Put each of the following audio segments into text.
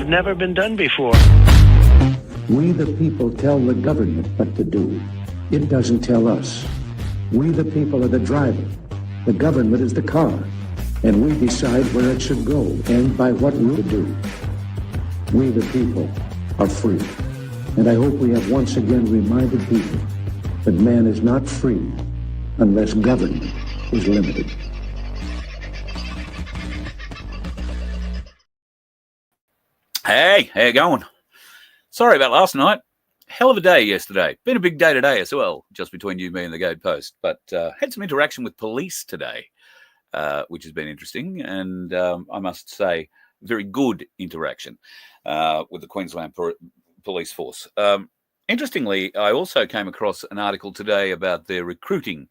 never been done before. We the people tell the government what to do. It doesn't tell us. We the people are the driver. The government is the car. And we decide where it should go and by what route to do. We the people are free. And I hope we have once again reminded people that man is not free unless government is limited. Hey, how you going? Sorry about last night. Hell of a day yesterday. Been a big day today as well, just between you, me, and the Gold Post. But had some interaction with police today, which has been interesting. And I must say, very good interaction with the Queensland Police Force. Interestingly, I also came across an article today about their recruiting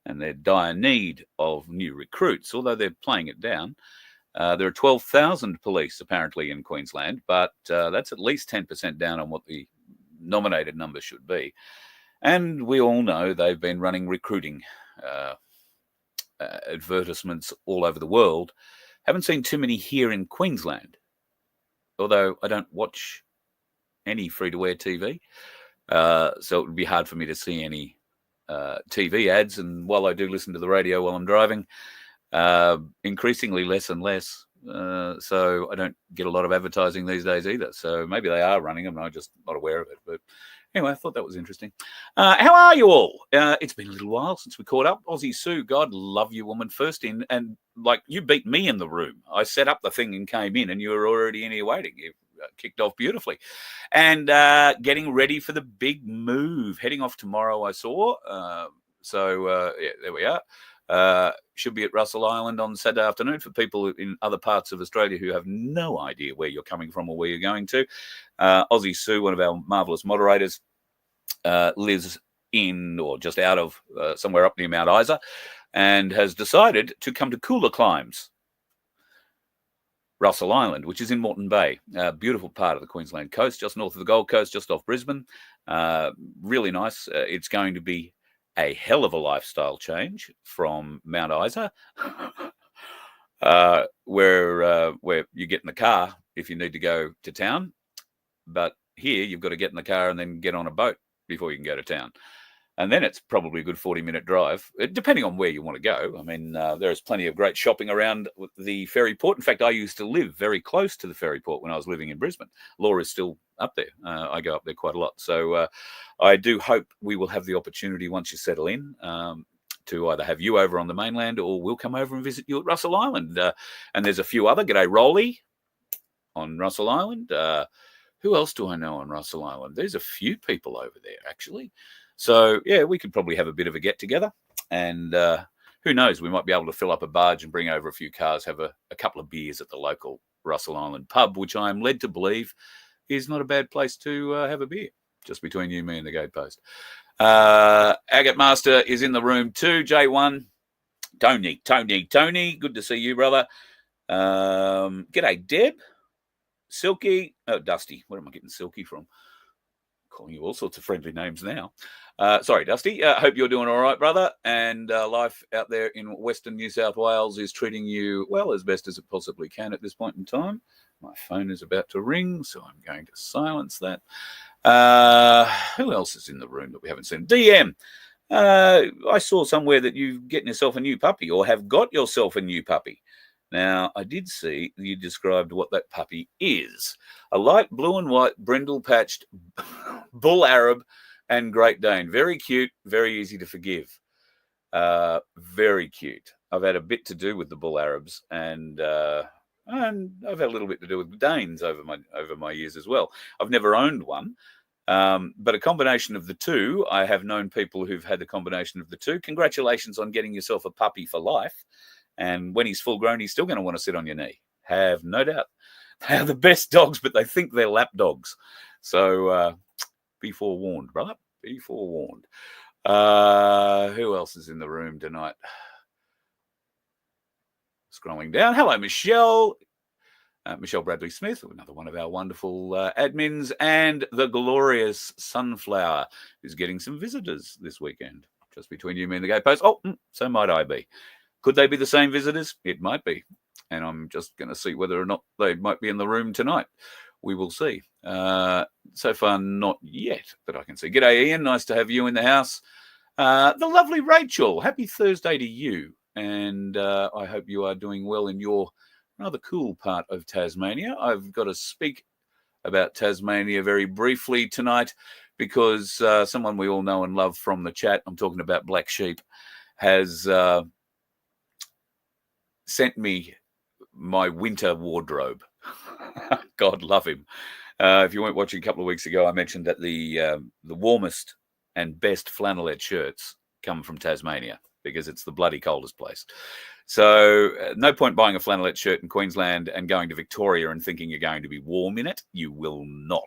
and their dire need of new recruits, although they're playing it down. There are 12,000 police apparently in Queensland, but that's at least 10% down on what the nominated number should be. And we all know they've been running recruiting advertisements all over the world. Haven't seen too many here in Queensland, although I don't watch any free-to-air TV. So it would be hard for me to see any TV ads. And while I do listen to the radio while I'm driving, increasingly less and less. So I don't get a lot of advertising these days either. So maybe they are running them and I'm just not aware of it. But anyway, I thought that was interesting. How are you all? It's been a little while since we caught up. Aussie Sue, God love you, woman. First in, and like you beat me in the room. I set up the thing and came in and you were already in here waiting. You kicked off beautifully. And getting ready for the big move. Heading off tomorrow, I saw. Yeah, there we are. Should be at Russell Island on Saturday afternoon for people in other parts of Australia who have no idea where you're coming from or where you're going to. Aussie Sue, one of our marvellous moderators, lives in or just out of somewhere up near Mount Isa and has decided to come to cooler climes. Russell Island, which is in Moreton Bay, a beautiful part of the Queensland coast, just north of the Gold Coast, just off Brisbane. Really nice. It's going to be a hell of a lifestyle change from Mount Isa, where you get in the car if you need to go to town. But here you've got to get in the car and then get on a boat before you can go to town. And then it's probably a good 40-minute drive, depending on where you want to go. I mean, there's plenty of great shopping around the ferry port. In fact, I used to live very close to the ferry port when I was living in Brisbane. Laura's still up there. I go up there quite a lot. So I do hope we will have the opportunity once you settle in to either have you over on the mainland or we'll come over and visit you at Russell Island. And there's a few other. G'day, Rolly on Russell Island. Who else do I know on Russell Island? There's a few people over there, actually. So, yeah, we could probably have a bit of a get-together. And who knows, we might be able to fill up a barge and bring over a few cars, have a couple of beers at the local Russell Island pub, which I am led to believe is not a bad place to have a beer, just between you, me, and the Gold Post. Agate Master is in the room too. J1, Tony, good to see you, brother. G'day, Deb. Silky, Dusty. Where am I getting Silky from? Calling you all sorts of friendly names now. Sorry, Dusty. Hope you're doing all right, brother. And life out there in Western New South Wales is treating you, well, as best as it possibly can at this point in time. My phone is about to ring, so I'm going to silence that. Who else is in the room that we haven't seen? DM. I saw somewhere that you're getting yourself a new puppy or have got yourself a new puppy. Now, I did see you described what that puppy is. A light blue and white brindle-patched bull Arab and Great Dane. Very cute, very easy to forgive. Very cute. I've had a bit to do with the bull Arabs and I've had a little bit to do with Danes over my years as well. I've never owned one, but a combination of the two. I have known people who've had the combination of the two. Congratulations on getting yourself a puppy for life. And when he's full grown, he's still going to want to sit on your knee. Have no doubt. They are the best dogs, but they think they're lap dogs. So be forewarned, brother. Be forewarned. Who else is in the room tonight? Scrolling down. Hello, Michelle. Michelle Bradley Smith, another one of our wonderful admins. And the glorious Sunflower is getting some visitors this weekend. Just between you, me, and the Gay Post. Oh, so might I be. Could they be the same visitors? It might be. And I'm just going to see whether or not they might be in the room tonight. we will see. So far, not yet that I can see. G'day, Ian. Nice to have you in the house. The lovely Rachel. Happy Thursday to you. And I hope you are doing well in your rather cool part of Tasmania. I've got to speak about Tasmania very briefly tonight because someone we all know and love from the chat, I'm talking about Black Sheep, has sent me my winter wardrobe. God love him. If you weren't watching a couple of weeks ago, I mentioned that the warmest and best flannelette shirts come from Tasmania because it's the bloody coldest place. So no point buying a flannelette shirt in Queensland and going to Victoria and thinking you're going to be warm in it. You will not.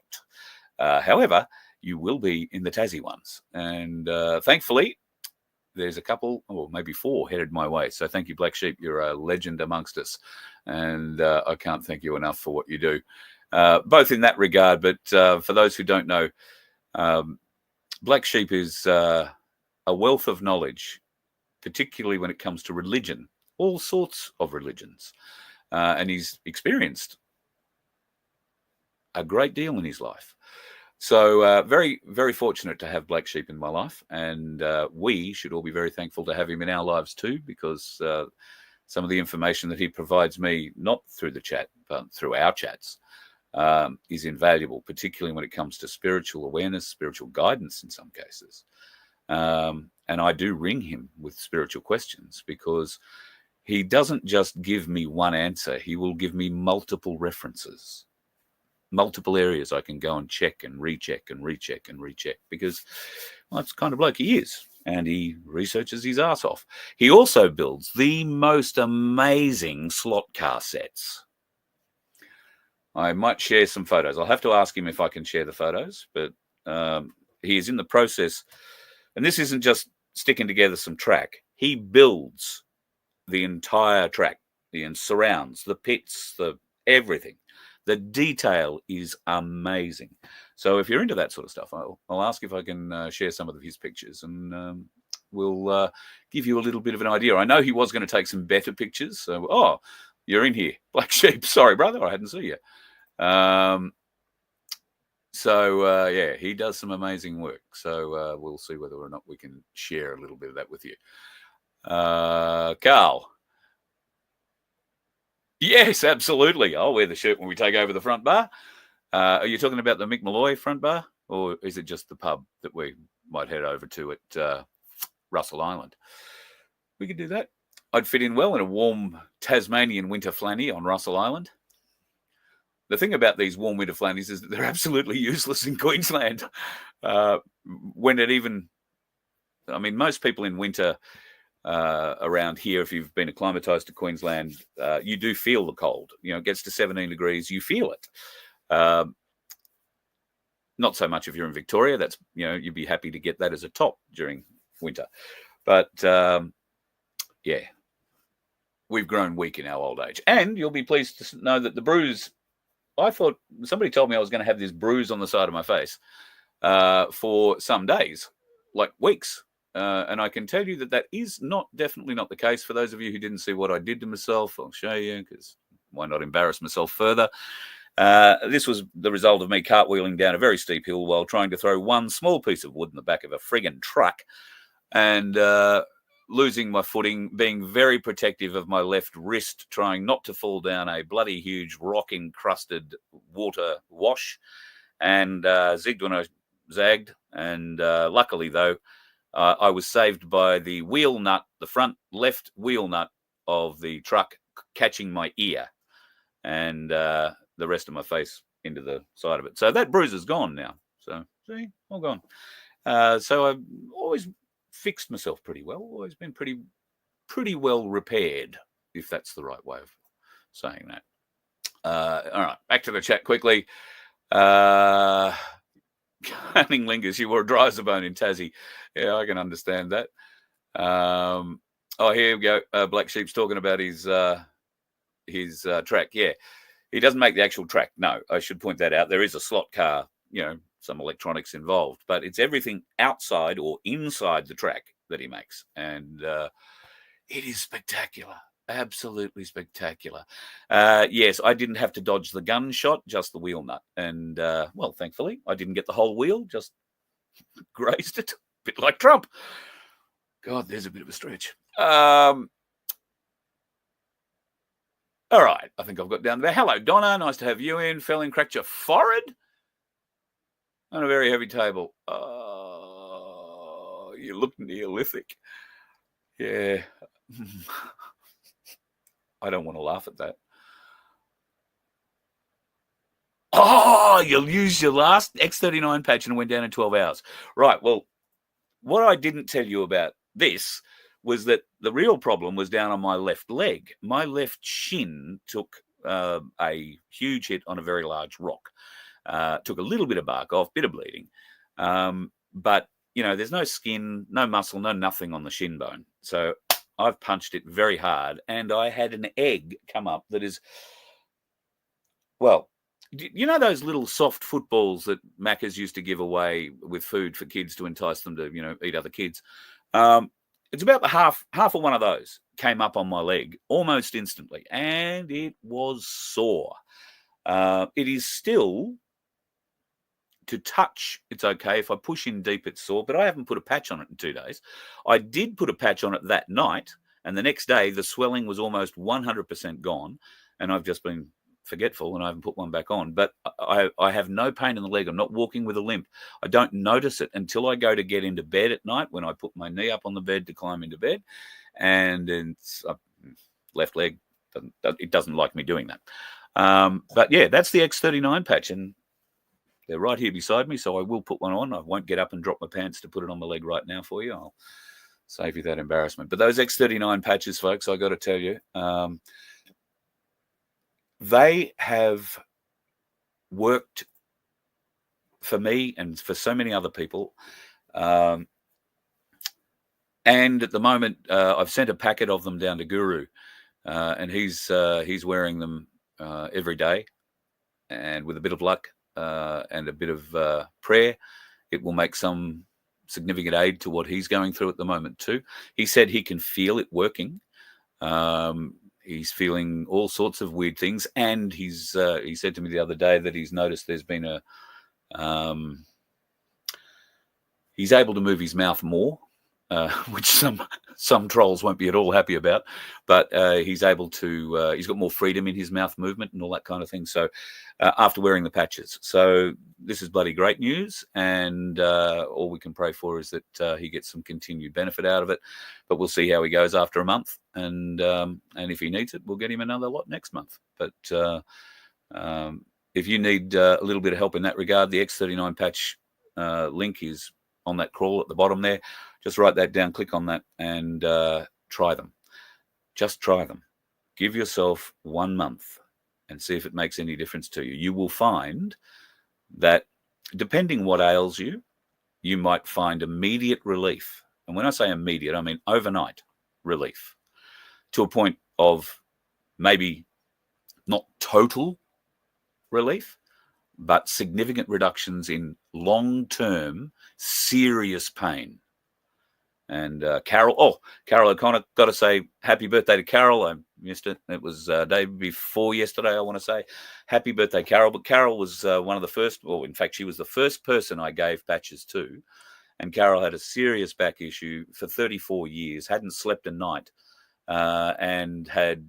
However, you will be in the Tassie ones. And thankfully, there's a couple, or maybe 4 headed my way. So thank you, Black Sheep. You're a legend amongst us. And I can't thank you enough for what you do, both in that regard. But for those who don't know, Black Sheep is a wealth of knowledge, particularly when it comes to religion, all sorts of religions. And he's experienced a great deal in his life. So very, very fortunate to have Black Sheep in my life. And we should all be very thankful to have him in our lives too, because some of the information that he provides me, not through the chat, but through our chats, is invaluable, particularly when it comes to spiritual awareness, spiritual guidance in some cases. And I do ring him with spiritual questions because he doesn't just give me one answer. He will give me multiple references, multiple areas I can go and check and recheck and recheck and recheck because, well, that's the kind of bloke he is. And he researches his ass off. He also builds the most amazing slot car sets. I might share some photos. I'll have to ask him if I can share the photos, but he is in the process. And this isn't just sticking together some track. He builds the entire track, the surrounds, the pits, the everything. The detail is amazing. So if you're into that sort of stuff, I'll ask if I can share some of his pictures and we'll give you a little bit of an idea. I know he was going to take some better pictures. So, you're in here, Black Sheep. Sorry, brother, I hadn't seen you. Yeah, he does some amazing work. So we'll see whether or not we can share a little bit of that with you. Carl. Yes, absolutely. I'll wear the shirt when we take over the front bar. Are you talking about the Mick Malloy front bar, or is it just the pub that we might head over to at Russell Island? We could do that. I'd fit in well in a warm Tasmanian winter flanny on Russell Island. The thing about these warm winter flannies is that they're absolutely useless in Queensland. Most people in winter around here, if you've been acclimatized to Queensland, you do feel the cold. It gets to 17 degrees, you feel it. Not so much if you're in Victoria. That's, you'd be happy to get that as a top during winter. But yeah, we've grown weak in our old age. And you'll be pleased to know that the bruise, I thought somebody told me I was going to have this bruise on the side of my face for some days, like weeks. And I can tell you that is definitely not the case. For those of you who didn't see what I did to myself, I'll show you, because why not embarrass myself further? This was the result of me cartwheeling down a very steep hill while trying to throw one small piece of wood in the back of a friggin' truck and losing my footing, being very protective of my left wrist, trying not to fall down a bloody huge rock-encrusted water wash, and zigged when I zagged. And luckily, though, I was saved by the wheel nut, the front left wheel nut of the truck catching my ear and the rest of my face into the side of it. So that bruise is gone now. So, see, all gone. So I've always fixed myself pretty well, always been pretty well repaired, if that's the right way of saying that. All right, back to the chat quickly. Cunning Lingers, you wore a dry as a bone in Tassie. Yeah, I can understand that. Here we go. Black Sheep's talking about his track. Yeah, he doesn't make the actual track. No, I should point that out. There is a slot car, some electronics involved, but it's everything outside or inside the track that he makes. And it is spectacular. Absolutely spectacular. Yes, I didn't have to dodge the gunshot, just the wheel nut. And, well, thankfully, I didn't get the whole wheel, just grazed it. A bit like Trump. God, there's a bit of a stretch. All right, I think I've got down there. Hello, Donna. Nice to have you in. Fell in, cracked your forehead on a very heavy table. You look Neolithic. Yeah. I don't want to laugh at that. Oh, you'll use your last X39 patch and it went down in 12 hours. Right, well, what I didn't tell you about this was that the real problem was down on my left leg. My left shin took a huge hit on a very large rock. Took a little bit of bark off, bit of bleeding. But, you know, there's no skin, no muscle, no nothing on the shin bone. So I've punched it very hard, and I had an egg come up that is, well, you know those little soft footballs that Macca's used to give away with food for kids to entice them to, you know, eat other kids? It's about the half of one of those came up on my leg almost instantly, and it was sore. It is still, to touch, it's okay. If I push in deep, it's sore, but I haven't put a patch on it in 2 days. I did put a patch on it that night, and the next day the swelling was almost 100% gone, and I've just been forgetful and I haven't put one back on. But I have no pain in the leg. I'm not walking with a limp. I don't notice it until I go to get into bed at night, when I put my knee up on the bed to climb into bed, and it's left leg. It doesn't like me doing that. But yeah, that's the X39 patch, and they're right here beside me, so I will put one on. I won't get up and drop my pants to put it on my leg right now for you. I'll save you that embarrassment. But those X39 patches, folks, I got to tell you, they have worked for me and for so many other people. And at the moment, I've sent a packet of them down to Guru, and he's wearing them every day. And with a bit of luck and a bit of prayer, it will make some significant aid to what he's going through at the moment too. He said he can feel it working. He's feeling all sorts of weird things, and he said to me the other day that he's noticed there's been he's able to move his mouth more, which some trolls won't be at all happy about, but he's able to, he's got more freedom in his mouth movement and all that kind of thing. So after wearing the patches, so this is bloody great news, and all we can pray for is that he gets some continued benefit out of it. But we'll see how he goes after a month, and if he needs it, we'll get him another lot next month. But if you need a little bit of help in that regard, the X39 patch link is on that crawl at the bottom there. Just write that down, click on that, and try them. Just try them. Give yourself 1 month and see if it makes any difference to you. You will find that depending what ails you, you might find immediate relief. And when I say immediate, I mean overnight relief, to a point of maybe not total relief, but significant reductions in long-term serious pain. And Carol O'Connor, got to say happy birthday to Carol. I missed it. It was day before yesterday, I want to say. Happy birthday, Carol. But Carol was one of the first, or in fact, she was the first person I gave patches to. And Carol had a serious back issue for 34 years, hadn't slept a night, and had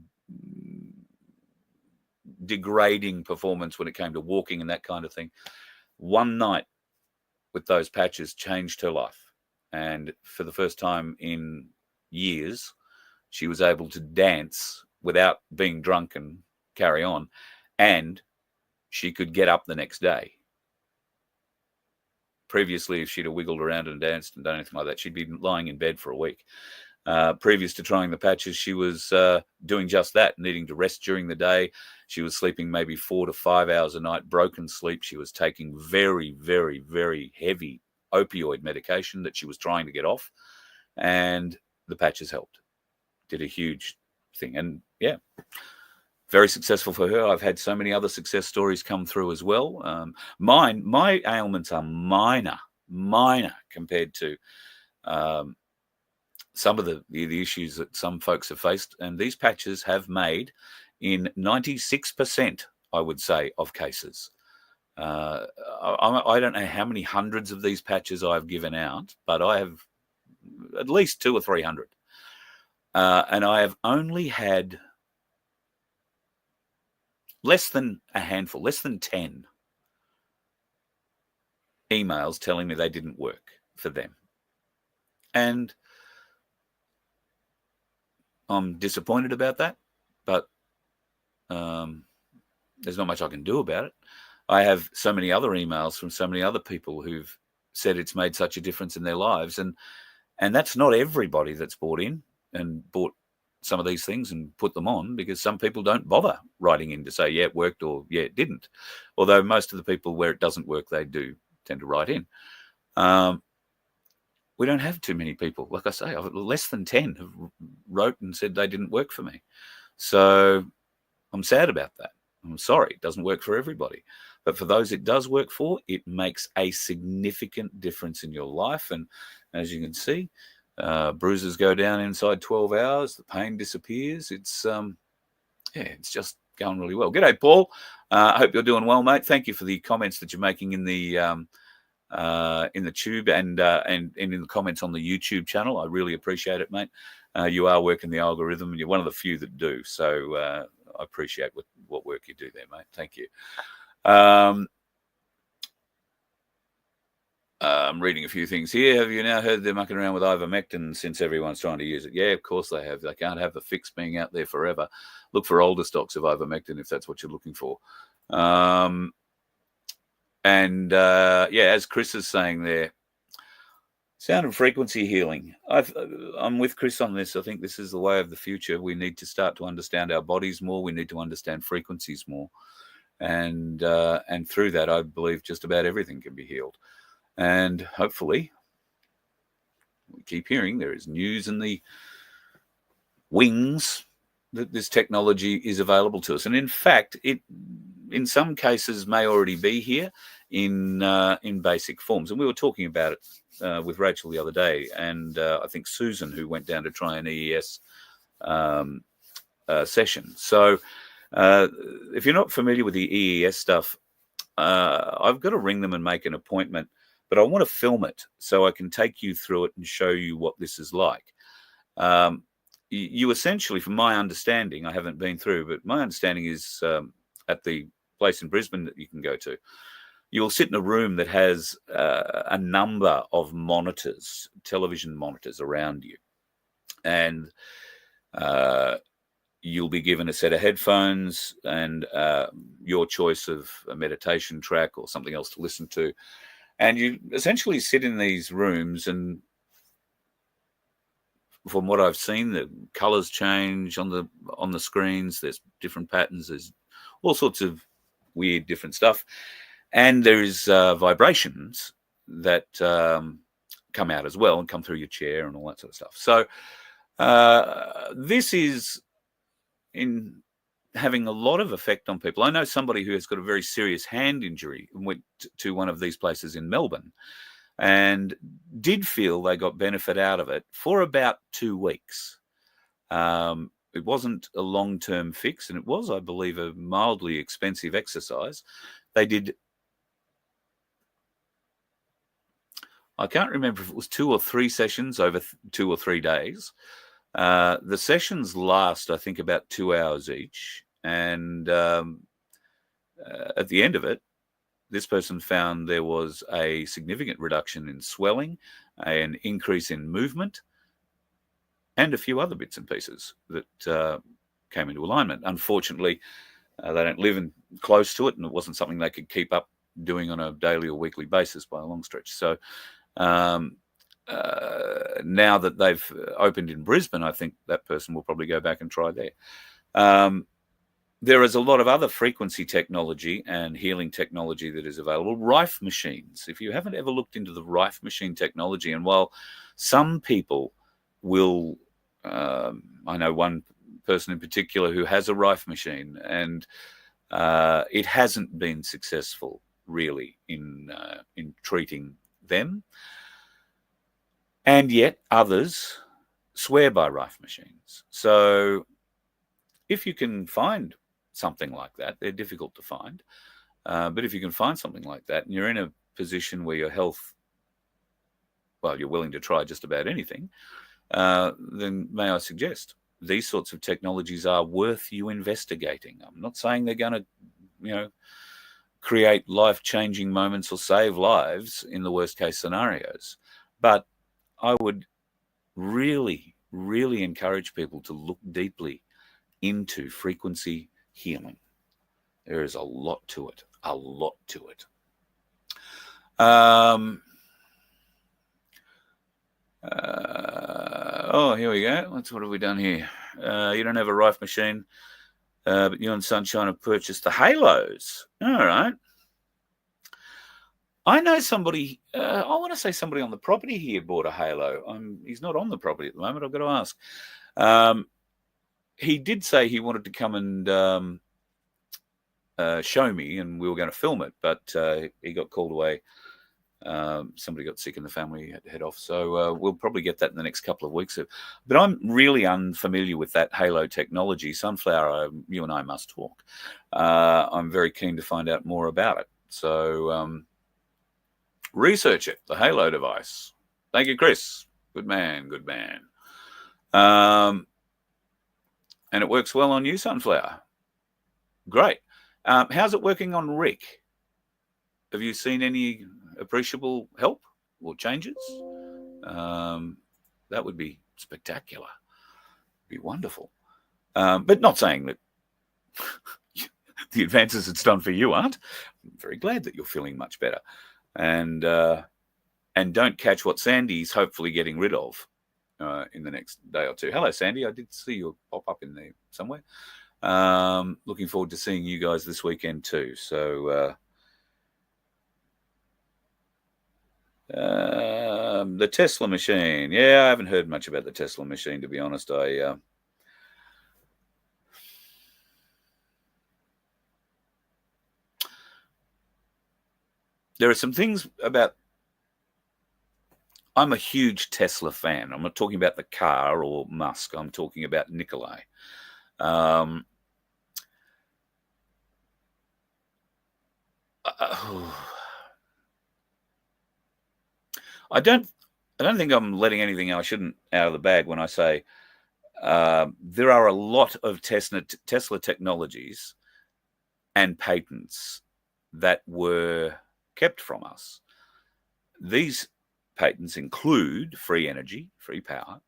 degrading performance when it came to walking and that kind of thing. One night with those patches changed her life. And for the first time in years, she was able to dance without being drunk and carry on. And she could get up the next day. Previously, if she'd have wiggled around and danced and done anything like that, she'd be lying in bed for a week. Previous to trying the patches, she was doing just that, needing to rest during the day. She was sleeping maybe 4 to 5 hours a night, broken sleep. She was taking very, very, very heavy opioid medication that she was trying to get off, and the patches helped. Did a huge thing. And yeah, very successful for her. I've had so many other success stories come through as well. My ailments are minor compared to some of the issues that some folks have faced, and these patches have made in 96%, I would say, of cases. I don't know how many hundreds of these patches I've given out, but I have at least 200 or 300. And I have only had less than a handful, less than 10 emails telling me they didn't work for them. And I'm disappointed about that, but there's not much I can do about it. I have so many other emails from so many other people who've said it's made such a difference in their lives. And that's not everybody that's bought in and bought some of these things and put them on, because some people don't bother writing in to say, yeah, it worked, or yeah, it didn't. Although most of the people where it doesn't work, they do tend to write in. We don't have too many people. Like I say, less than 10 have wrote and said they didn't work for me. So I'm sad about that. I'm sorry, it doesn't work for everybody. But for those it does work for, it makes a significant difference in your life. And as you can see, bruises go down inside 12 hours. The pain disappears. It's it's just going really well. G'day, Paul. I hope you're doing well, mate. Thank you for the comments that you're making in the tube and in the comments on the YouTube channel. I really appreciate it, mate. You are working the algorithm, and you're one of the few that do. So I appreciate what work you do there, mate. Thank you. I'm reading a few things here. Have you now heard they're mucking around with ivermectin since everyone's trying to use it? Yeah, of course they have. They can't have the fix being out there forever. Look for older stocks of ivermectin if that's what you're looking for. As Chris is saying there, sound and frequency healing. I'm with Chris on this. I think this is the way of the future. We need to start to understand our bodies more. We need to understand frequencies more. And through that, I believe just about everything can be healed. And hopefully, we keep hearing there is news in the wings that this technology is available to us. And in fact, it in some cases may already be here in basic forms. And we were talking about it with Rachel the other day, and I think Susan, who went down to try an EES session. So if you're not familiar with the EES stuff, I've got to ring them and make an appointment, but I want to film it so I can take you through it and show you what this is like. You essentially, from my understanding, I haven't been through, but my understanding is at the place in Brisbane that you can go to, you'll sit in a room that has a number of monitors, television monitors around you. And you'll be given a set of headphones and your choice of a meditation track or something else to listen to. And you essentially sit in these rooms, and from what I've seen, the colors change on the screens. There's different patterns. There's all sorts of weird different stuff. And there's vibrations that come out as well and come through your chair and all that sort of stuff. So this is in having a lot of effect on people. I know somebody who has got a very serious hand injury and went to one of these places in Melbourne and did feel they got benefit out of it for about 2 weeks. It wasn't a long-term fix, and it was, I believe, a mildly expensive exercise. They did, I can't remember if it was 2 or 3 sessions over 2 or 3 days. The sessions last, I think, about 2 hours each. And at the end of it, this person found there was a significant reduction in swelling, an increase in movement, and a few other bits and pieces that came into alignment. Unfortunately, they don't live close to it, and it wasn't something they could keep up doing on a daily or weekly basis by a long stretch. So now that they've opened in Brisbane, I think that person will probably go back and try there. There is a lot of other frequency technology and healing technology that is available. Rife machines. If you haven't ever looked into the Rife machine technology, and while some people will, I know one person in particular who has a Rife machine, and it hasn't been successful really in treating them. And yet others swear by rife machines. So if you can find something like that, they're difficult to find, but if you can find something like that and you're in a position where your health, well, you're willing to try just about anything, then may I suggest these sorts of technologies are worth you investigating. I'm not saying they're going to, create life-changing moments or save lives in the worst-case scenarios, but I would really, really encourage people to look deeply into frequency healing. There is a lot to it, a lot to it. Here we go. What have we done here? You don't have a rife machine, but you and Sunshine have purchased the halos. All right. I know somebody, I want to say somebody on the property here bought a halo. He's not on the property at the moment. I've got to ask. He did say he wanted to come and show me, and we were going to film it, but he got called away. Somebody got sick in the family, had to head off. So we'll probably get that in the next couple of weeks. But I'm really unfamiliar with that halo technology. Sunflower, you and I must talk. I'm very keen to find out more about it. So research it, the halo device. Thank you, Chris. Good man, good man. And it works well on you, Sunflower. Great. How's it working on Rick? Have you seen any appreciable help or changes? That would be spectacular. Be wonderful. But not saying that the advances it's done for you aren't. I'm very glad that you're feeling much better. And don't catch what Sandy's hopefully getting rid of in the next day or two. Hello, Sandy. I did see you pop up in there somewhere. Looking forward to seeing you guys this weekend too. So the Tesla machine. Yeah, I haven't heard much about the Tesla machine, to be honest. There are some things about. I'm a huge Tesla fan. I'm not talking about the car or Musk. I'm talking about Nikolai. I don't think I'm letting anything I shouldn't out of the bag when I say there are a lot of Tesla technologies and patents that were kept from us. These patents include free energy, free power,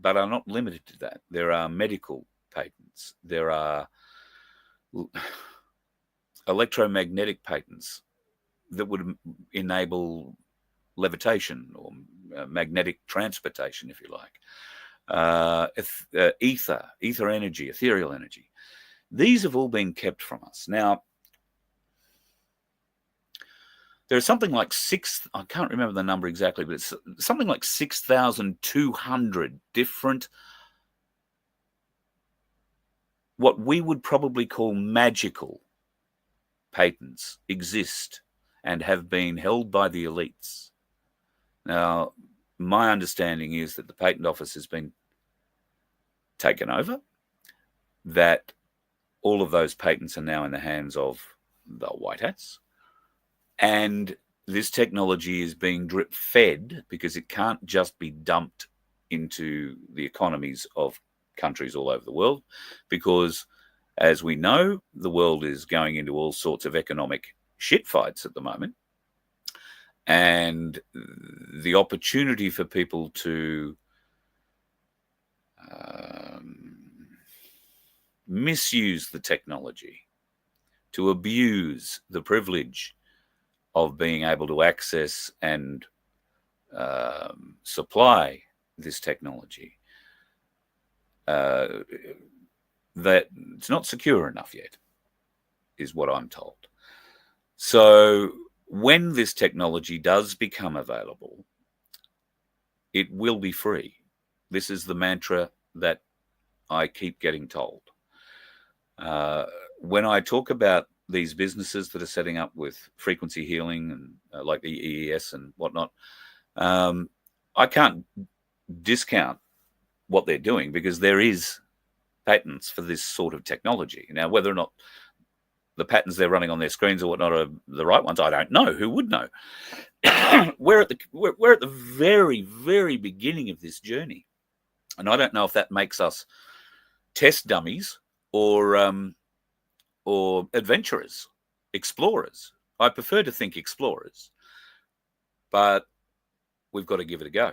but are not limited to that. There are medical patents. There are electromagnetic patents that would enable levitation or magnetic transportation, if you like. Ether energy, ethereal energy. These have all been kept from us. Now, there's something like I can't remember the number exactly, but it's something like 6,200 different, what we would probably call magical patents exist and have been held by the elites. Now, my understanding is that the Patent Office has been taken over, that all of those patents are now in the hands of the white hats, and this technology is being drip-fed because it can't just be dumped into the economies of countries all over the world, because, as we know, the world is going into all sorts of economic shit fights at the moment. And the opportunity for people to misuse the technology, to abuse the privilege of being able to access and supply this technology, that it's not secure enough yet, is what I'm told. So when this technology does become available, it will be free. This is the mantra that I keep getting told. When I talk about these businesses that are setting up with frequency healing and like the EES and whatnot, I can't discount what they're doing, because there is patents for this sort of technology. Now, whether or not the patents they're running on their screens or whatnot are the right ones, I don't know. Who would know? we're at the very, very beginning of this journey, and I don't know if that makes us test dummies or adventurers, explorers. I prefer to think explorers, but we've got to give it a go.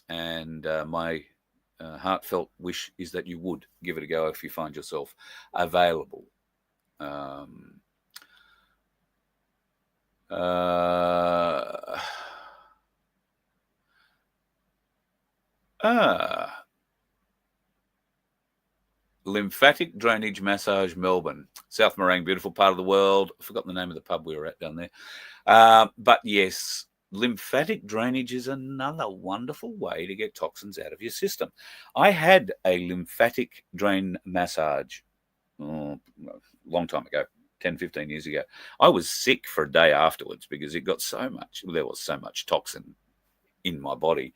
And my heartfelt wish is that you would give it a go if you find yourself available. Lymphatic drainage massage, Melbourne, South Morang, beautiful part of the world. I forgot the name of the pub we were at down there. But yes, lymphatic drainage is another wonderful way to get toxins out of your system. I had a lymphatic drain massage a long time ago, 10, 15 years ago. I was sick for a day afterwards because it got there was so much toxin in my body.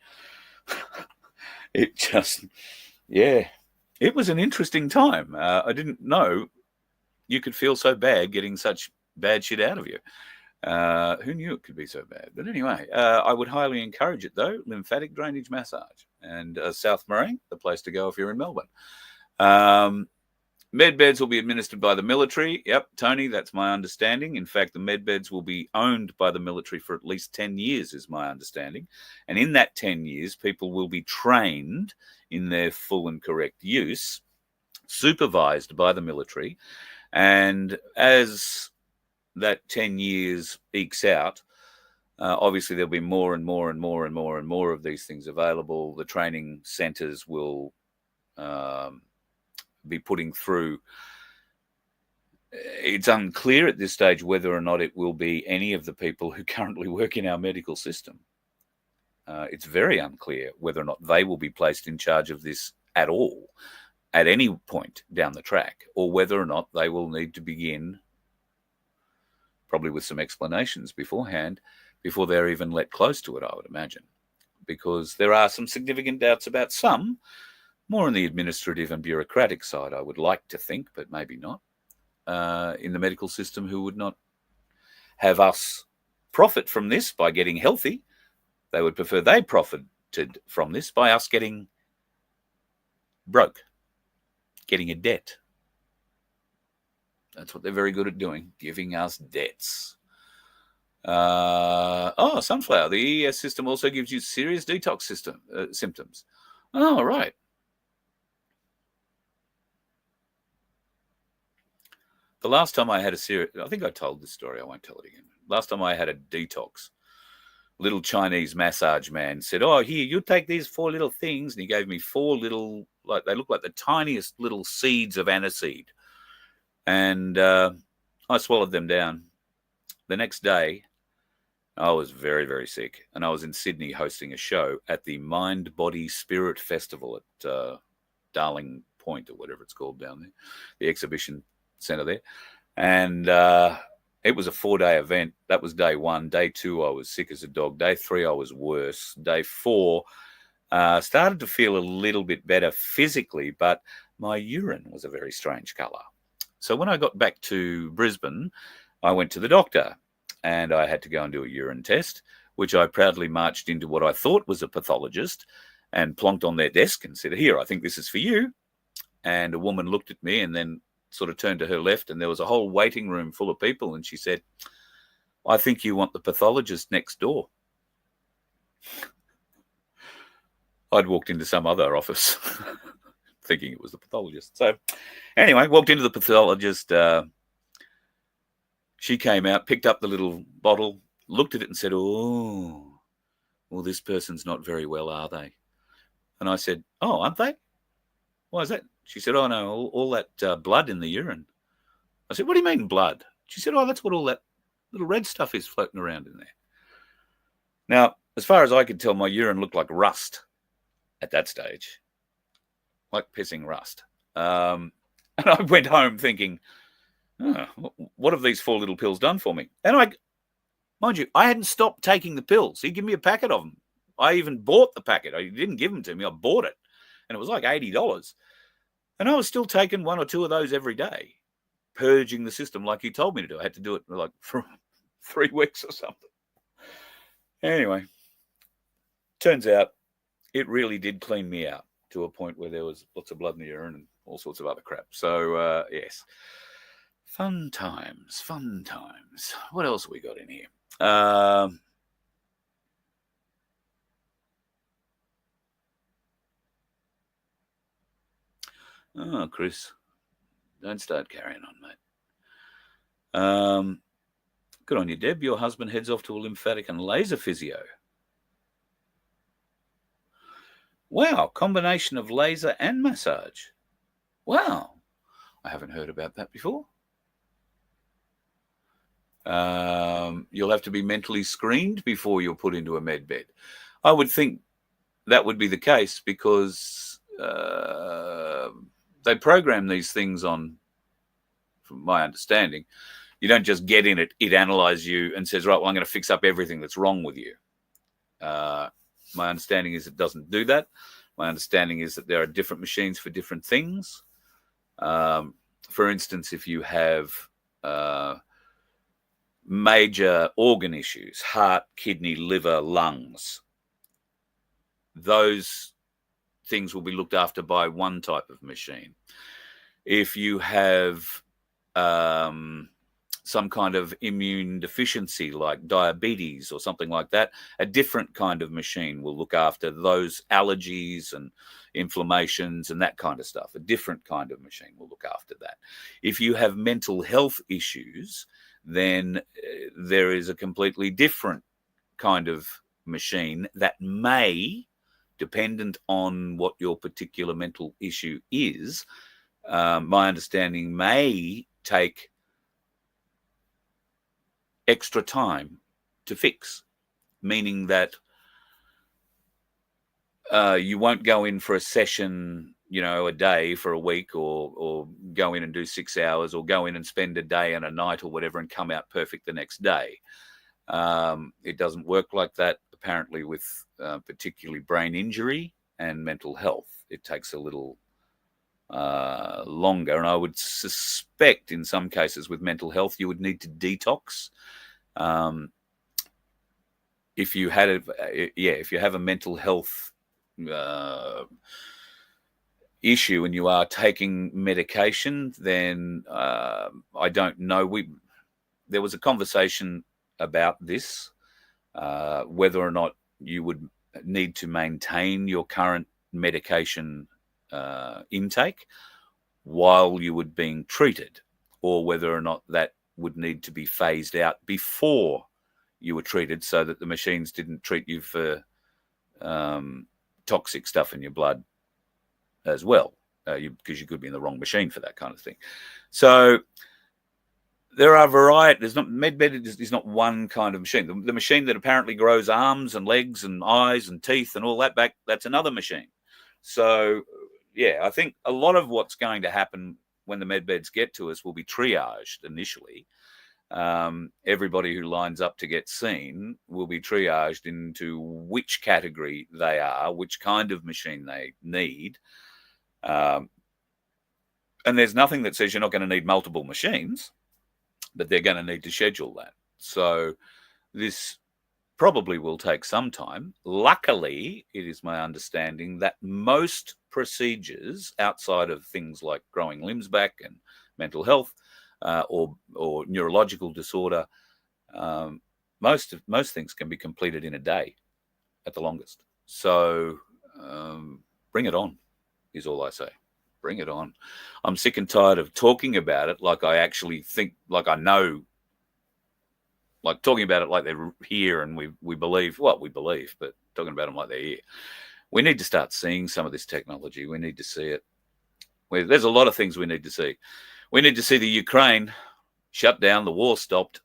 It just, yeah, it was an interesting time. I didn't know you could feel so bad getting such bad shit out of you. Who knew it could be so bad? But anyway, I would highly encourage it, though. Lymphatic drainage massage. And South Morang, the place to go if you're in Melbourne. Med beds will be administered by the military. Yep, Tony, that's my understanding. In fact, the med beds will be owned by the military for at least 10 years, is my understanding. And in that 10 years, people will be trained in their full and correct use, supervised by the military. And as that 10 years ekes out, obviously there'll be more and more and more and more and more of these things available. The training centres will be putting through. It's unclear at this stage whether or not it will be any of the people who currently work in our medical system. It's very unclear whether or not they will be placed in charge of this at all, at any point down the track, or whether or not they will need to begin, probably with some explanations beforehand, before they're even let close to it, I would imagine. Because there are some significant doubts about some, more on the administrative and bureaucratic side, I would like to think, but maybe not, in the medical system, who would not have us profit from this by getting healthy. They would prefer they profited from this by us getting broke, getting a debt. That's what they're very good at doing, giving us debts. Sunflower. The EES system also gives you serious detox symptoms. Oh, right. The last time I had I think I told this story, I won't tell it again. Last time I had a detox, little Chinese massage man said, "Oh, here, you take these 4 little things." And he gave me 4 little, they look like the tiniest little seeds of aniseed. And I swallowed them down. The next day, I was very, very sick. And I was in Sydney hosting a show at the Mind, Body, Spirit Festival at Darling Point, or whatever it's called down there, the exhibition centre there. And it was a 4-day event. That was day 1. Day 2, I was sick as a dog. Day 3, I was worse. Day 4, started to feel a little bit better physically, but my urine was a very strange colour. So when I got back to Brisbane, I went to the doctor and I had to go and do a urine test, which I proudly marched into what I thought was a pathologist and plonked on their desk and said, "Here, I think this is for you." And a woman looked at me and then sort of turned to her left, and there was a whole waiting room full of people. And she said, "I think you want the pathologist next door." I'd walked into some other office thinking it was the pathologist. So anyway, walked into the pathologist. She came out, picked up the little bottle, looked at it and said, "Oh, well, this person's not very well, are they?" And I said, "Oh, aren't they? Why is that?" She said, "Oh, no, all that blood in the urine." I said, "What do you mean blood?" She said, "Oh, that's what all that little red stuff is floating around in there." Now, as far as I could tell, my urine looked like rust at that stage, like pissing rust. And I went home thinking, "Oh, what have these 4 little pills done for me?" And mind you, I hadn't stopped taking the pills. He gave me a packet of them. I even bought the packet. He didn't give them to me. I bought it. and it was like $80. And I was still taking 1 or 2 of those every day, purging the system like he told me to do. I had to do it like for 3 weeks or something. Anyway, turns out it really did clean me out to a point where there was lots of blood in the urine and all sorts of other crap. So, yes. Fun times, fun times. What else we got in here? Oh, Chris, don't start carrying on, mate. Good on you, Deb. Your husband heads off to a lymphatic and laser physio. Wow, combination of laser and massage. Wow, I haven't heard about that before. You'll have to be mentally screened before you're put into a med bed. I would think that would be the case because they program these things on, from my understanding, you don't just get in it, it analyzes you and says, right, well, I'm going to fix up everything that's wrong with you. My understanding is it doesn't do that. My understanding is that there are different machines for different things. For instance, if you have major organ issues, heart, kidney, liver, lungs, those things will be looked after by one type of machine. If you have some kind of immune deficiency like diabetes or something like that, a different kind of machine will look after those allergies and inflammations and that kind of stuff. A different kind of machine will look after that. If you have mental health issues, then there is a completely different kind of machine that may, dependent on what your particular mental issue is, my understanding may take extra time to fix, meaning that you won't go in for a session, a day for a week, or go in and do 6 hours, or go in and spend a day and a night or whatever and come out perfect the next day. It doesn't work like that, apparently, with particularly brain injury and mental health. It takes a little longer, and I would suspect in some cases with mental health you would need to detox. If you have a mental health issue and you are taking medication, then I don't know. There was a conversation about this, whether or not you would need to maintain your current medication intake while you were being treated, or whether or not that would need to be phased out before you were treated, so that the machines didn't treat you for toxic stuff in your blood as well, because you could be in the wrong machine for that kind of thing. So there are varieties. MedBed is not one kind of machine. The machine that apparently grows arms and legs and eyes and teeth and all that back, that's another machine. So yeah, I think a lot of what's going to happen when the med beds get to us will be triaged initially. Everybody who lines up to get seen will be triaged into which category they are, which kind of machine they need. And there's nothing that says you're not going to need multiple machines, but they're going to need to schedule that. So this probably will take some time. Luckily, it is my understanding that most procedures outside of things like growing limbs back and mental health or neurological disorder, most things can be completed in a day at the longest. So bring it on is all I say. Bring it on. I'm sick and tired of talking about it like I actually think, like I know, like talking about it like they're here and we believe what we believe, but talking about them like they're here. We need to start seeing some of this technology. We need to see it. There's a lot of things we need to see. We need to see the Ukraine shut down, the war stopped,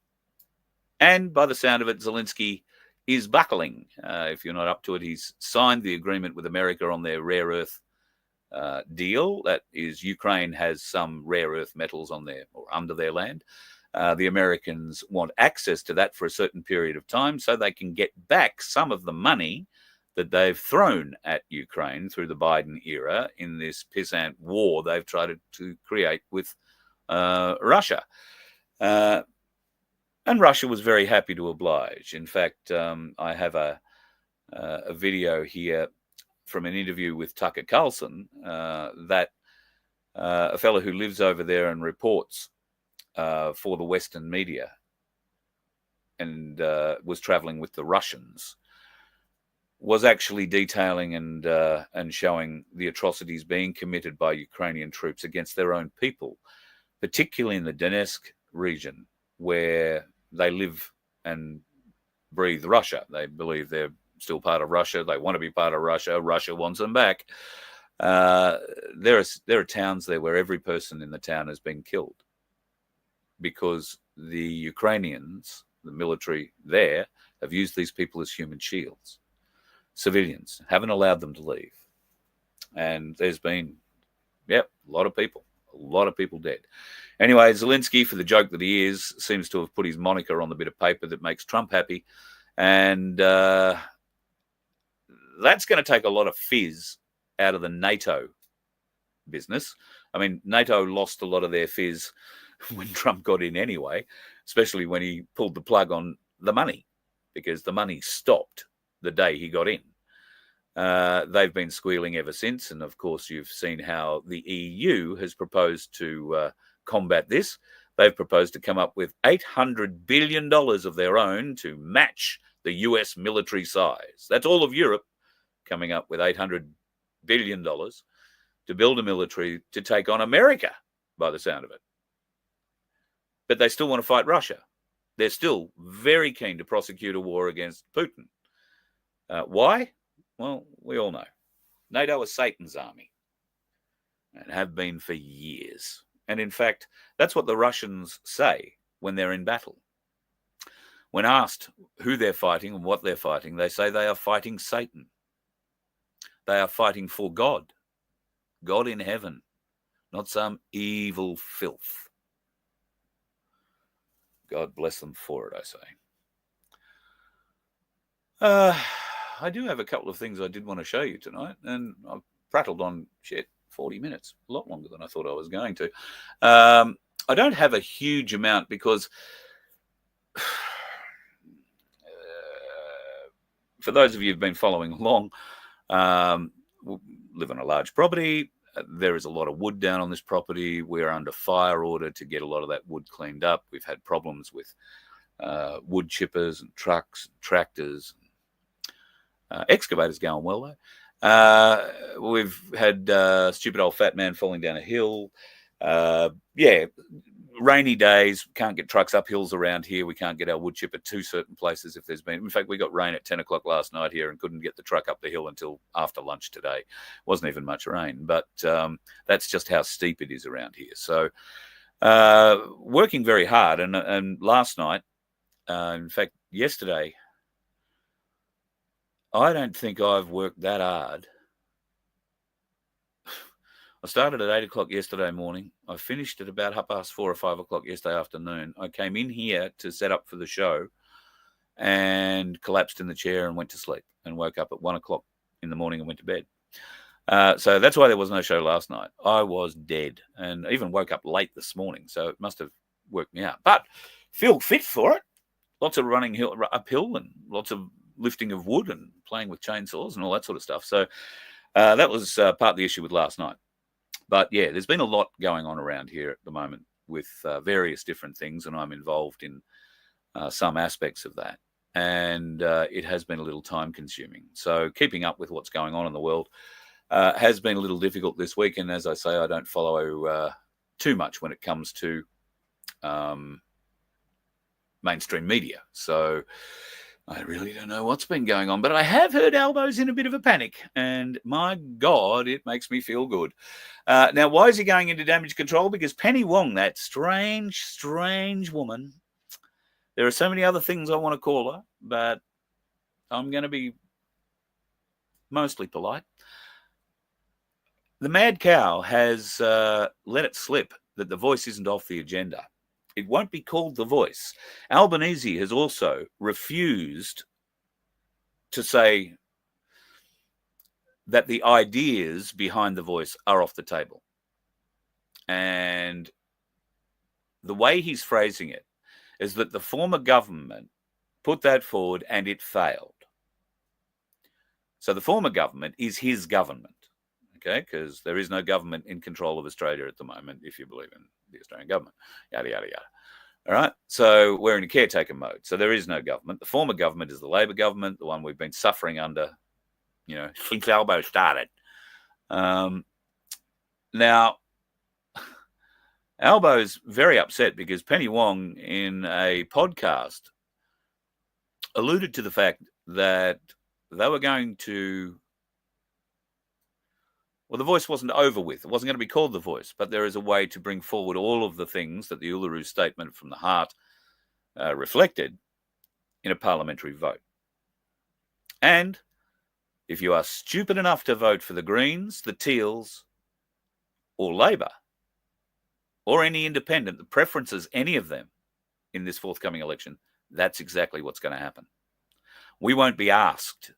and by the sound of it, Zelensky is buckling. If you're not up to it, he's signed the agreement with America on their rare earth deal. That is, Ukraine has some rare earth metals on their or under their land. The Americans want access to that for a certain period of time so they can get back some of the money that they've thrown at Ukraine through the Biden era in this pissant war they've tried to create with Russia. And Russia was very happy to oblige. In fact, I have a video here from an interview with Tucker Carlson that a fellow who lives over there and reports for the Western media and was traveling with the Russians, was actually detailing and showing the atrocities being committed by Ukrainian troops against their own people, particularly in the Donetsk region, where they live and breathe Russia. They believe they're still part of Russia. They want to be part of Russia. Russia wants them back. There are towns there where every person in the town has been killed because the Ukrainians, the military there, have used these people as human shields. Civilians haven't allowed them to leave. And there's been, a lot of people dead. Anyway, Zelensky, for the joke that he is, seems to have put his moniker on the bit of paper that makes Trump happy. And that's going to take a lot of fizz out of the NATO business. I mean, NATO lost a lot of their fizz when Trump got in anyway, especially when he pulled the plug on the money, because the money stopped the day he got in. They've been squealing ever since. And of course, you've seen how the EU has proposed to combat this. They've proposed to come up with $800 billion of their own to match the US military size. That's all of Europe coming up with $800 billion to build a military to take on America, by the sound of it. But they still want to fight Russia. They're still very keen to prosecute a war against Putin. Why? Well, we all know. NATO is Satan's army and have been for years. And in fact, that's what the Russians say when they're in battle. When asked who they're fighting and what they're fighting, they say they are fighting Satan. They are fighting for God, God in heaven, not some evil filth. God bless them for it, I say. I do have a couple of things I did want to show you tonight, and I've prattled on 40 minutes, a lot longer than I thought I was going to. I don't have a huge amount because for those of you who've been following along, we live on a large property. There is a lot of wood down on this property. We're under fire order to get a lot of that wood cleaned up. We've had problems with wood chippers and trucks, and tractors. Excavators going well, though. We've had stupid old fat man falling down a hill. Rainy days, can't get trucks up hills around here. We can't get our wood chipper to certain places if there's been. In fact, we got rain at 10 o'clock last night here and couldn't get the truck up the hill until after lunch today. Wasn't even much rain, but that's just how steep it is around here. So working very hard. And last night, in fact, yesterday, I don't think I've worked that hard. I started at 8 o'clock yesterday morning. I finished at about 4:30 or 5 o'clock yesterday afternoon. I came in here to set up for the show and collapsed in the chair and went to sleep and woke up at 1 o'clock in the morning and went to bed. So that's why there was no show last night. I was dead and even woke up late this morning. So it must have worked me out. But feel fit for it. Lots of running uphill and lots of lifting of wood and playing with chainsaws and all that sort of stuff. So that was part of the issue with last night. But yeah, there's been a lot going on around here at the moment with various different things, and I'm involved in some aspects of that. And it has been a little time consuming. So keeping up with what's going on in the world has been a little difficult this week. And as I say, I don't follow too much when it comes to mainstream media. So I really don't know what's been going on, but I have heard Albo's in a bit of a panic, and my God, it makes me feel good. Now, why is he going into damage control? Because Penny Wong, that strange, strange woman, there are so many other things I want to call her, but I'm going to be mostly polite. The mad cow has let it slip that The Voice isn't off the agenda. It won't be called The Voice. Albanese has also refused to say that the ideas behind the voice are off the table. And the way he's phrasing it is that the former government put that forward and it failed. So the former government is his government, okay? Because there is no government in control of Australia at the moment, if you believe in the Australian government, yada, yada, yada. All right? So we're in a caretaker mode. So there is no government. The former government is the Labor government, the one we've been suffering under, since Albo started. Now, Albo's very upset because Penny Wong, in a podcast, alluded to the fact that they were going to, well, the voice wasn't over with. It wasn't going to be called the voice, but there is a way to bring forward all of the things that the Uluru Statement from the Heart reflected in a parliamentary vote. And if you are stupid enough to vote for the Greens, the Teals, or Labor, or any independent that preferences any of them in this forthcoming election, that's exactly what's going to happen. We won't be asked.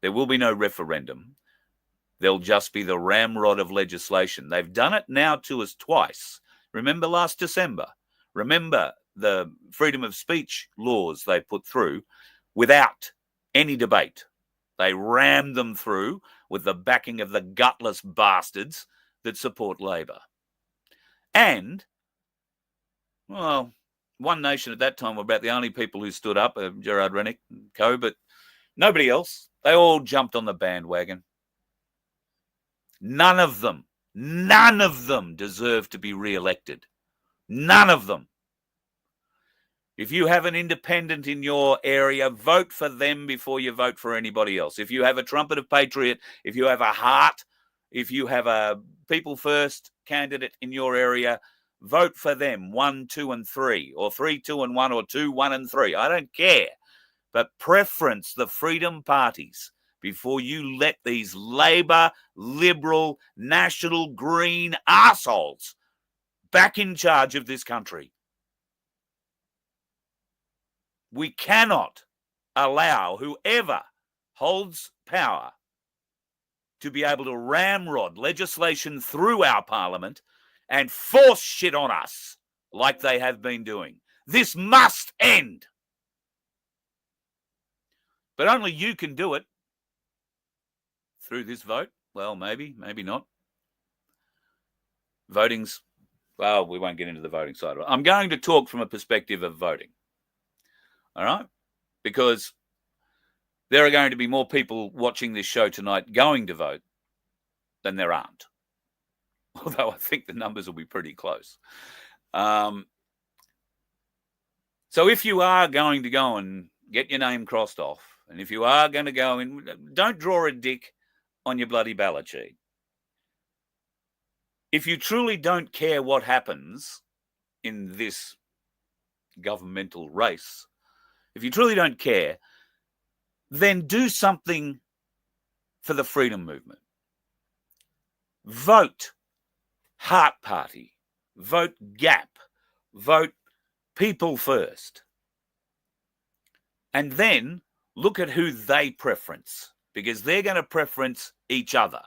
There will be no referendum. There'll just be the ramrod of legislation. They've done it now to us twice. Remember last December? Remember the freedom of speech laws they put through without any debate. They rammed them through with the backing of the gutless bastards that support Labor. And, well, One Nation at that time were about the only people who stood up, Gerard Rennick and co, but nobody else. They all jumped on the bandwagon. None of them deserve to be re-elected. None of them. If you have an independent in your area, vote for them before you vote for anybody else. If you have a trumpet of patriot, if you have a heart, if you have a People First candidate in your area, vote for them 1, 2, and 3, or 3, 2, and 1, or 2, 1, and 3. I don't care. But preference the freedom parties before you let these Labor, Liberal, National Green arseholes back in charge of this country. We cannot allow whoever holds power to be able to ramrod legislation through our parliament and force shit on us like they have been doing. This must end. But only you can do it through this vote. Well, maybe not. Voting's, well, we won't get into the voting side of it. I'm going to talk from a perspective of voting. All right? Because there are going to be more people watching this show tonight going to vote than there aren't. Although I think the numbers will be pretty close. So if you are going to go and get your name crossed off, and if you are going to go in, don't draw a dick on your bloody ballot sheet. If you truly don't care what happens in this governmental race, if you truly don't care, then do something for the freedom movement. Vote Heart Party. Vote GAP. Vote People First. And then look at who they preference, because they're going to preference each other.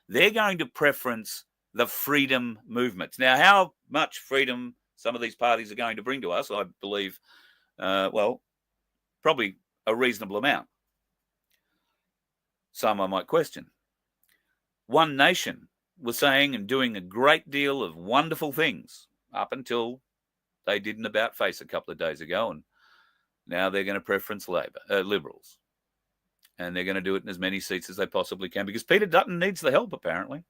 They're going to preference the freedom movements. Now, how much freedom some of these parties are going to bring to us, I believe, probably a reasonable amount. Some I might question. One Nation was saying and doing a great deal of wonderful things up until they did an about face a couple of days ago, and now they're going to preference Liberals. And they're going to do it in as many seats as they possibly can because Peter Dutton needs the help, apparently.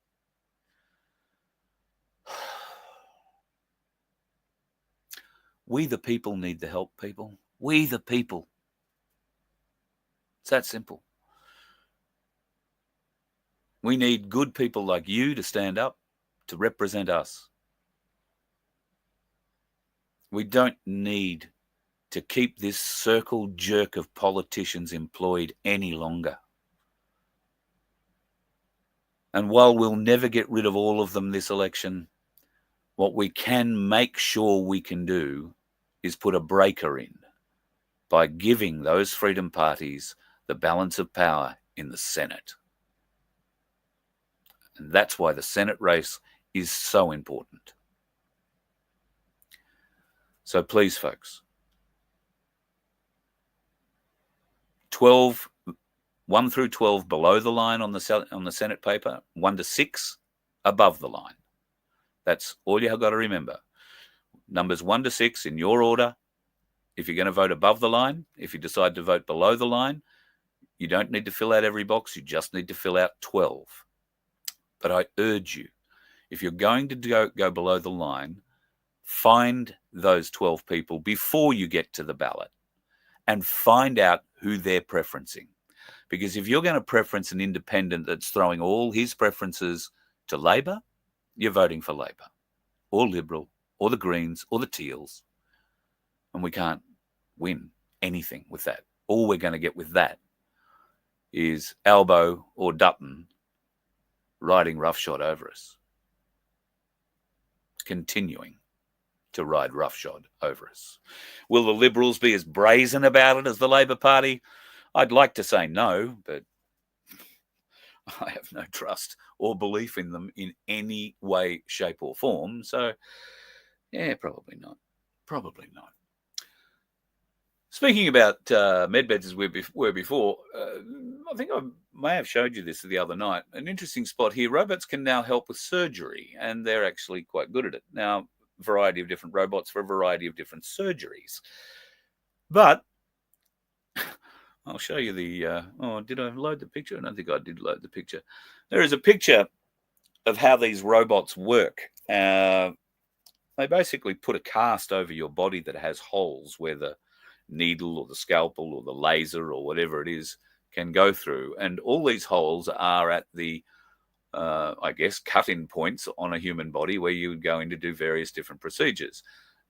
We the people need the help, people. We the people. It's that simple. We need good people like you to stand up, to represent us. We don't need to keep this circle jerk of politicians employed any longer. And while we'll never get rid of all of them this election, what we can make sure we can do is put a breaker in by giving those freedom parties the balance of power in the Senate. And that's why the Senate race is so important. So please, folks, 1 through 12 below the line on the Senate paper, 1 to 6 above the line. That's all you have got to remember. Numbers 1 to 6 in your order. If you're going to vote above the line, if you decide to vote below the line, you don't need to fill out every box. You just need to fill out 12. But I urge you, if you're going to go below the line, find those 12 people before you get to the ballot and find out who they're preferencing. Because if you're going to preference an independent that's throwing all his preferences to Labor, you're voting for Labor or Liberal or the Greens or the Teals. And we can't win anything with that. All we're going to get with that is Albo or Dutton riding roughshod over us. Continuing to ride roughshod over us. Will the Liberals be as brazen about it as the Labor Party? I'd like to say no, but I have no trust or belief in them in any way, shape or form. So, yeah, probably not. Probably not. Speaking about medbeds as we were before, I think I may have showed you this the other night. An interesting spot here. Robots can now help with surgery, and they're actually quite good at it. Now, a variety of different robots for a variety of different surgeries. But I'll show you the... did I load the picture? I don't think I did load the picture. There is a picture of how these robots work. They basically put a cast over your body that has holes where the needle or the scalpel or the laser or whatever it is can go through. And all these holes are at the, cut-in points on a human body where you would go in to do various different procedures.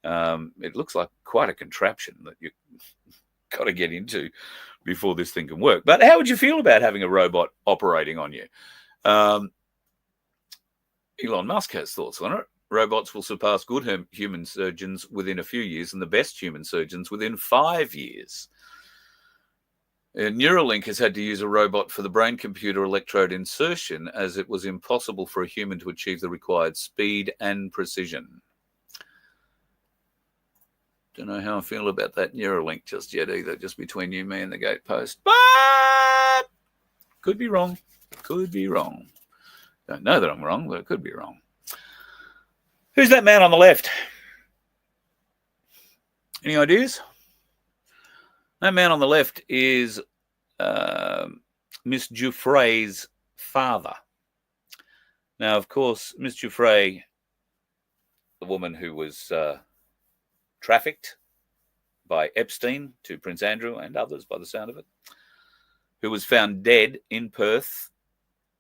It looks like quite a contraption that you've got to get into before this thing can work. But how would you feel about having a robot operating on you? Elon Musk has thoughts on it. Robots will surpass good human surgeons within a few years and the best human surgeons within 5 years. Neuralink has had to use a robot for the brain-computer electrode insertion as it was impossible for a human to achieve the required speed and precision. Don't know how I feel about that Neuralink just yet either, just between you, me and the gatepost. But could be wrong. Could be wrong. Don't know that I'm wrong, but it could be wrong. Who's that man on the left? Any ideas? That man on the left is Miss Giuffre's father. Now, of course, Miss Giuffre, the woman who was trafficked by Epstein to Prince Andrew and others by the sound of it, who was found dead in Perth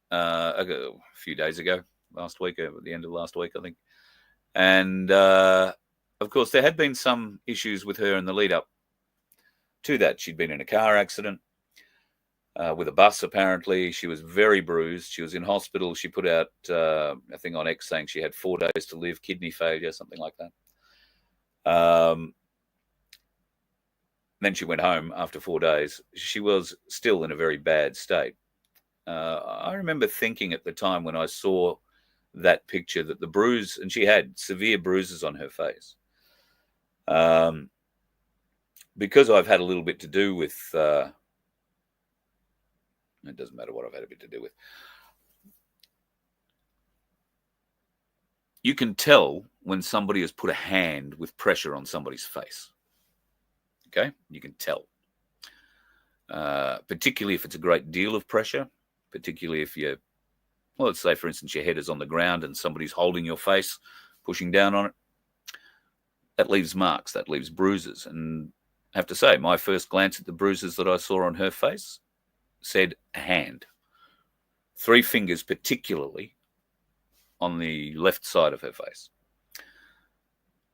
a few days ago, last week, at the end of last week, I think. And, of course, there had been some issues with her in the lead up to that. She'd been in a car accident with a bus, apparently. She was very bruised. She was in hospital. She put out a thing on X saying she had 4 days to live, kidney failure, something like that. Then she went home after 4 days. She was still in a very bad state. I remember thinking at the time when I saw that picture that the bruise, and she had severe bruises on her face. Because I've had a little bit to do with, it doesn't matter what I've had a bit to do with. You can tell when somebody has put a hand with pressure on somebody's face. Okay? You can tell. Particularly if it's a great deal of pressure, particularly if you're, well, let's say, for instance, your head is on the ground and somebody's holding your face, pushing down on it. That leaves marks, that leaves bruises. And I have to say, my first glance at the bruises that I saw on her face said a hand. 3 fingers particularly on the left side of her face.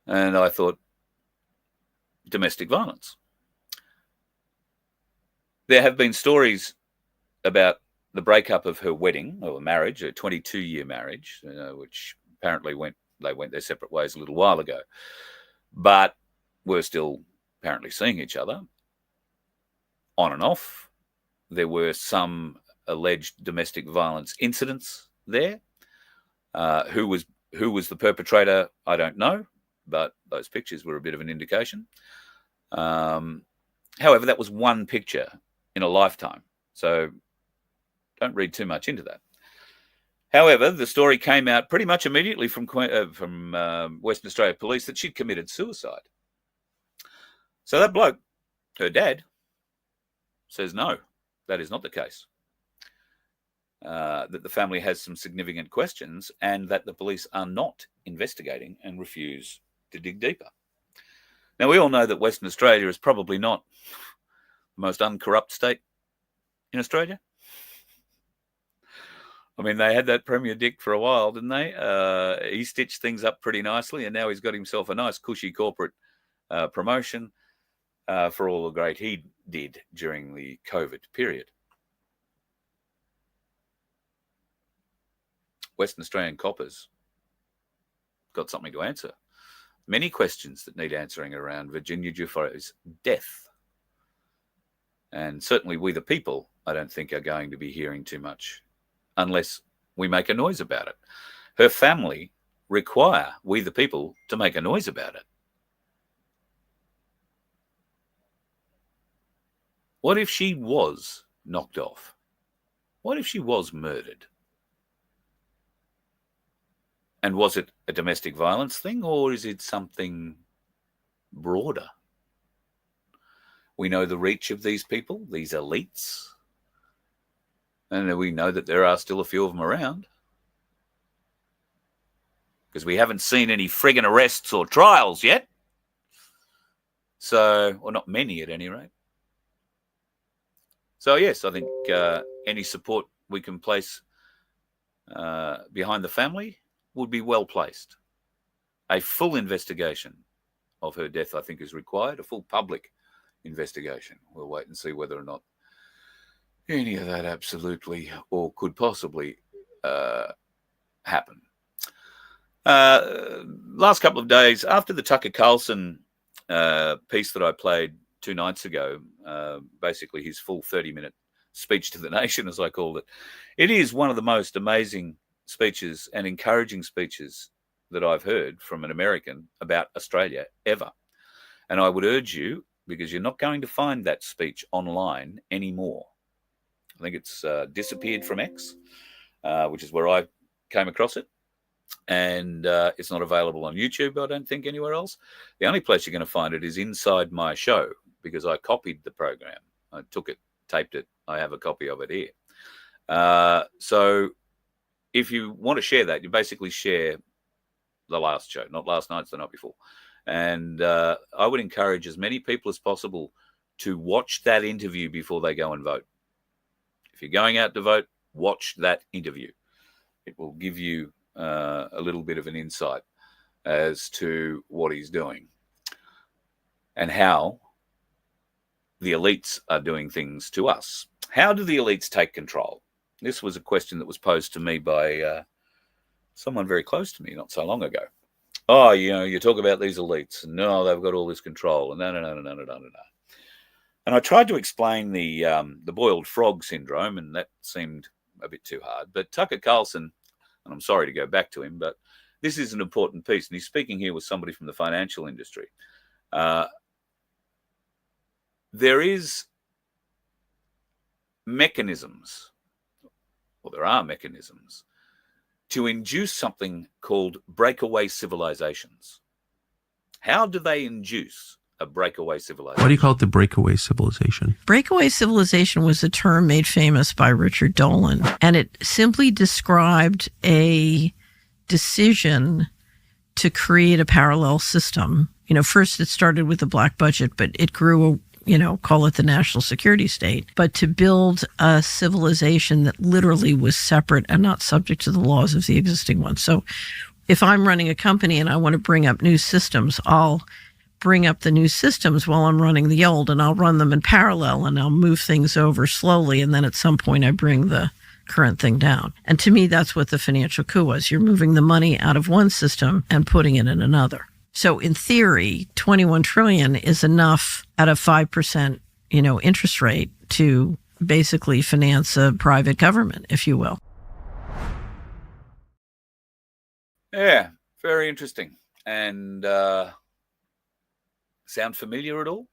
And I thought, domestic violence. There have been stories about the breakup of her wedding or marriage, a 22-year marriage, which apparently they went their separate ways a little while ago, but were still apparently seeing each other on and off. There were some alleged domestic violence incidents there. Who was the perpetrator? I don't know, but those pictures were a bit of an indication. However, that was one picture in a lifetime, so don't read too much into that. However, the story came out pretty much immediately from Western Australia Police that she'd committed suicide. So that bloke, her dad, says no, that is not the case. That the family has some significant questions and that the police are not investigating and refuse to dig deeper. Now, we all know that Western Australia is probably not the most uncorrupt state in Australia. I mean, they had that Premier Dick for a while, didn't they? He stitched things up pretty nicely, and now he's got himself a nice, cushy corporate promotion for all the great he did during the COVID period. Western Australian coppers got something to answer. Many questions that need answering around Virginia Giuffo's death. And certainly we the people, I don't think, are going to be hearing too much unless we make a noise about it. Her family require we the people to make a noise about it. What if she was knocked off? What if she was murdered? And was it a domestic violence thing, or is it something broader? We know the reach of these people, these elites. And we know that there are still a few of them around. Because we haven't seen any friggin' arrests or trials yet. So, or not many at any rate. So yes, I think any support we can place behind the family would be well placed. A full investigation of her death, I think, is required. A full public investigation. We'll wait and see whether or not any of that absolutely or could possibly happen. Last couple of days, after the Tucker Carlson piece that I played 2 nights ago, basically his full 30-minute speech to the nation, as I called it, it is one of the most amazing speeches and encouraging speeches that I've heard from an American about Australia ever. And I would urge you, because you're not going to find that speech online anymore. I think it's disappeared from X, which is where I came across it. And it's not available on YouTube, I don't think, anywhere else. The only place you're going to find it is inside my show, because I copied the program. I took it, taped it. I have a copy of it here. So if you want to share that, you basically share the last show, not last night's, the night before. And I would encourage as many people as possible to watch that interview before they go and vote. If you're going out to vote, watch that interview. It will give you a little bit of an insight as to what he's doing and how the elites are doing things to us. How do the elites take control? This was a question that was posed to me by someone very close to me not so long ago. Oh, you talk about these elites. No, they've got all this control. And no. And I tried to explain the boiled frog syndrome, and that seemed a bit too hard. But Tucker Carlson, and I'm sorry to go back to him, but this is an important piece. And he's speaking here with somebody from the financial industry. There is mechanisms, or there are mechanisms, to induce something called breakaway civilizations. How do they induce a breakaway civilization? Why do you call it the breakaway civilization? Breakaway civilization was a term made famous by Richard Dolan, and it simply described a decision to create a parallel system. First it started with the black budget, but it grew, call it the national security state, but to build a civilization that literally was separate and not subject to the laws of the existing one. So if I'm running a company and I want to bring up new systems, I'll bring up the new systems while I'm running the old, and I'll run them in parallel, and I'll move things over slowly, and then at some point I bring the current thing down. And to me, that's what the financial coup was. You're moving the money out of one system and putting it in another. So in theory, 21 trillion is enough at a 5%, interest rate to basically finance a private government, if you will. Yeah, very interesting. And sound familiar at all?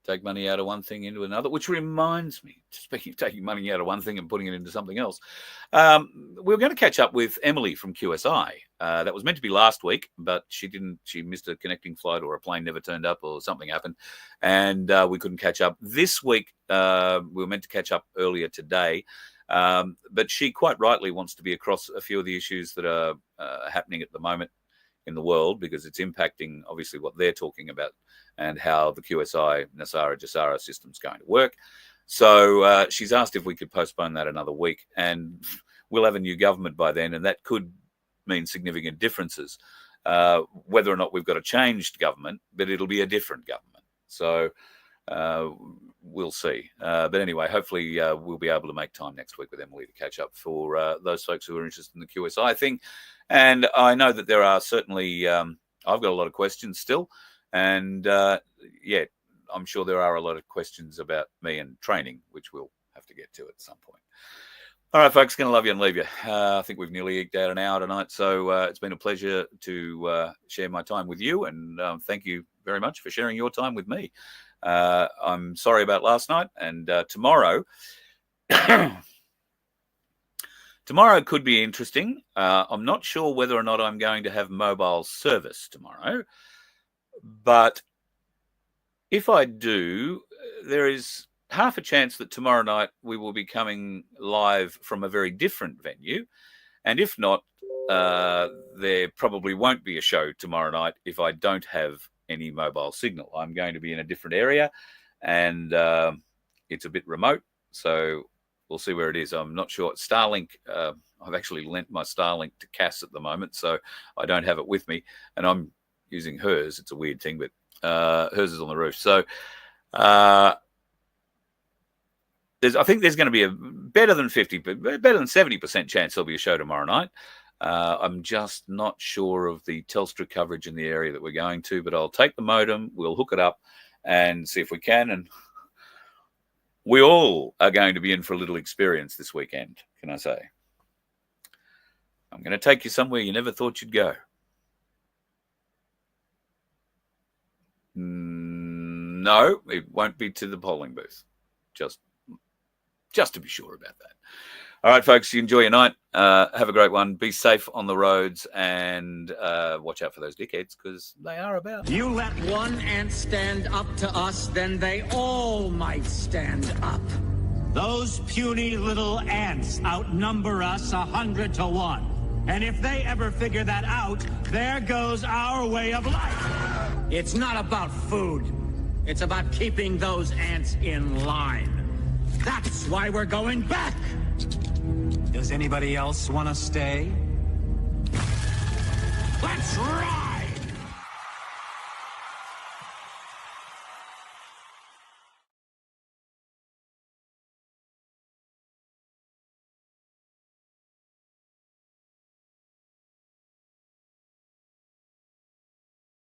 Take money out of one thing into another, which reminds me, speaking of taking money out of one thing and putting it into something else, we were going to catch up with Emily from QSI. That was meant to be last week, but she didn't. She missed a connecting flight, or a plane never turned up, or something happened, and we couldn't catch up. This week, we were meant to catch up earlier today, but she quite rightly wants to be across a few of the issues that are happening at the moment in the world, because it's impacting, obviously, what they're talking about and how the QSI Nasara Jasara system is going to work. So she's asked if we could postpone that another week, and we'll have a new government by then, and that could mean significant differences. Whether or not we've got a changed government, but it'll be a different government. So we'll see. But anyway, hopefully we'll be able to make time next week with Emily to catch up for those folks who are interested in the QSI thing. And I know that there are certainly, I've got a lot of questions still. And yeah, I'm sure there are a lot of questions about me and training, which we'll have to get to at some point. All right, folks, going to love you and leave you. I think we've nearly eked out an hour tonight. So it's been a pleasure to share my time with you. And thank you very much for sharing your time with me. I'm sorry about last night. And tomorrow, tomorrow could be interesting. I'm not sure whether or not I'm going to have mobile service tomorrow. But if I do, there is half a chance that tomorrow night we will be coming live from a very different venue. And if not, there probably won't be a show tomorrow night if I don't have any mobile signal. I'm going to be in a different area, and it's a bit remote. So we'll see where it is. I'm not sure. Starlink, I've actually lent my Starlink to Cass at the moment, so I don't have it with me. And I'm using hers. It's a weird thing, but hers is on the roof. So I think there's going to be a better than 70% chance there'll be a show tomorrow night. I'm just not sure of the Telstra coverage in the area that we're going to, but I'll take the modem, we'll hook it up and see if we can. And we all are going to be in for a little experience this weekend, can I say? I'm going to take you somewhere you never thought you'd go. No, it won't be to the polling booth. Just to be sure about that. All right, folks, you enjoy your night. Have a great one. Be safe on the roads, and watch out for those dickheads, because they are about. You let one ant stand up to us, then they all might stand up. Those puny little ants outnumber us 100 to 1. And if they ever figure that out, there goes our way of life. It's not about food. It's about keeping those ants in line. That's why we're going back. Does anybody else want to stay? Let's rock!